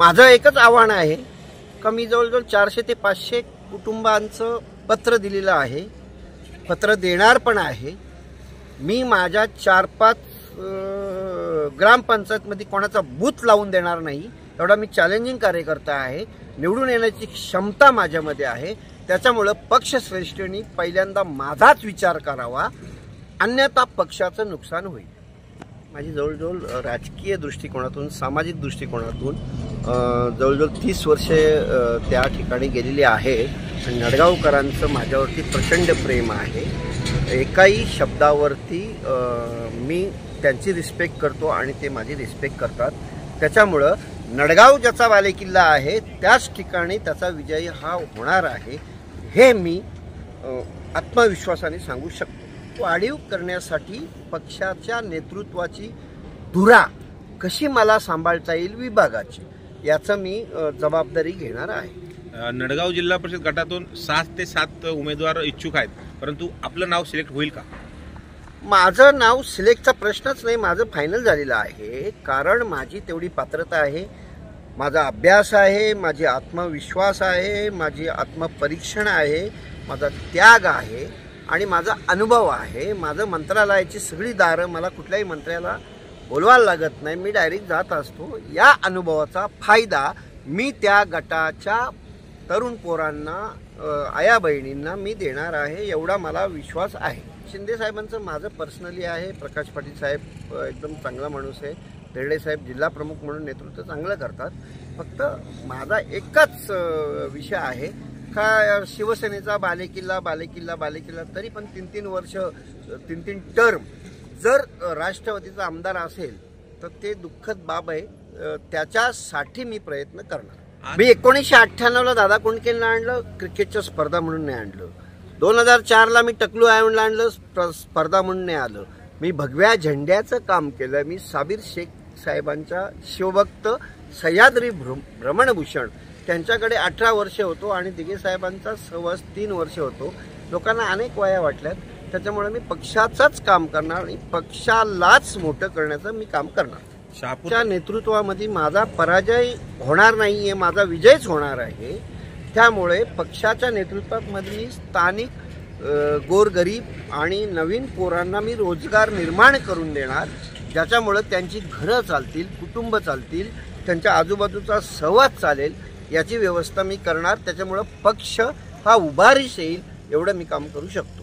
माझं एकच आव्हान आहे का मी जवळजवळ 400 ते 500 कुटुंबांचं पत्र दिलेलं आहे, पत्र देणार पण आहे। मी माझ्या 4-5 ग्रामपंचायतमध्ये कोणाचा बूथ लावून देणार नाही, एवढा मी चॅलेंजिंग कार्यकर्ता आहे। निवडून येण्याची क्षमता माझ्यामध्ये आहे, त्याच्यामुळे पक्षश्रेष्ठींनी पहिल्यांदा माझाच विचार करावा, अन्यथा पक्षाचं नुकसान होईल। माझी जवळजवळ राजकीय दृष्टिकोनातून, सामाजिक दृष्टिकोनातून जवळजवळ 30 वर्षे त्या ठिकाणी गेलेली आहे आणि नडगावकरांचं माझ्यावरती प्रचंड प्रेम आहे। एकाही शब्दावरती मी त्यांची रिस्पेक्ट करतो आणि ते माझी रिस्पेक्ट करतात। त्याच्यामुळं नडगाव ज्याचा बालेकिल्ला आहे त्याच ठिकाणी त्याचा विजय हा होणार आहे, हे मी आत्मविश्वासाने सांगू शकतो। वाढीव करण्यासाठी पक्षाच्या नेतृत्वाची धुरा कशी मला सांभाळता येईल विभागाची, याचं मी जबाबदारी घेणार आहे। नडगाव जिल्हा परिषद गटातून 7 ते 7 उमेदवार इच्छुक आहेत, परंतु आपलं नाव सिलेक्ट होईल का? माझं नाव सिलेक्टचा प्रश्नच नाही, माझं फायनल झालेलं आहे। कारण माझी तेवढी पात्रता आहे, माझा अभ्यास आहे, माझी आत्मविश्वास आहे, माझी आत्मपरीक्षण आहे, माझा त्याग आहे आणि माझा अनुभव आहे। माझं मंत्रालयाची सगळी दारं, मला कुठल्याही मंत्र्याला बोलवायला लागत नाही, मी डायरेक्ट जात असतो। या अनुभवाचा फायदा मी त्या गटाच्या तरुण पोरांना, आया बहिणींना मी देणार आहे, एवढा मला विश्वास आहे। शिंदे साहेबांचं माझं पर्सनली आहे, प्रकाश पाटील साहेब एकदम चांगला माणूस आहे, बेर्डे साहेब जिल्हा प्रमुख म्हणून नेतृत्व चांगलं करतात। फक्त माझा एकच विषय आहे का शिवसेनेचा बालेकिल्ला बालेकिल्ला बालेकिल्ला, तरी पण 3-3 वर्ष 3-3 टर्म जर राष्ट्रवादीचा आमदार असेल तर ते दुःखद बाब आहे, त्याच्यासाठी मी प्रयत्न करणार। मी 1998ला दादा कोंडकेंना आणलं, क्रिकेटच्या स्पर्धा म्हणून नाही आणलं। 2004ला मी टकलू आयवंडला आणलं, स्पर्धा म्हणून नाही आलं। मी भगव्या झेंड्याचं काम केलं। मी साबीर शेख साहेबांच्या शिवभक्त सह्याद्री भ्रमणभूषण त्यांच्याकडे 18 वर्ष होतो आणि दिघे साहेबांचा सहवास 3 वर्ष होतो। लोकांना अनेक वया वाटल्यात, त्याच्यामुळे मी पक्षाचंच काम करणार आणि पक्षालाच मोठं करण्याचं मी काम करणार। शहापूरच्या नेतृत्वामध्ये माझा पराजय होणार नाहीये, माझा विजयच होणार आहे। त्यामुळे पक्षाच्या नेतृत्वामध्ये स्थानिक गोरगरीब आणि नवीन पोरांना मी रोजगार निर्माण करून देणार, ज्याच्यामुळे त्यांची घरं चालतील, कुटुंब चालतील, त्यांच्या आजूबाजूचा सहवास चालेल, याची व्यवस्था मी करणार। त्याच्यामुळे पक्ष हा उभारीस येईल, एवढं मी काम करू शकतो।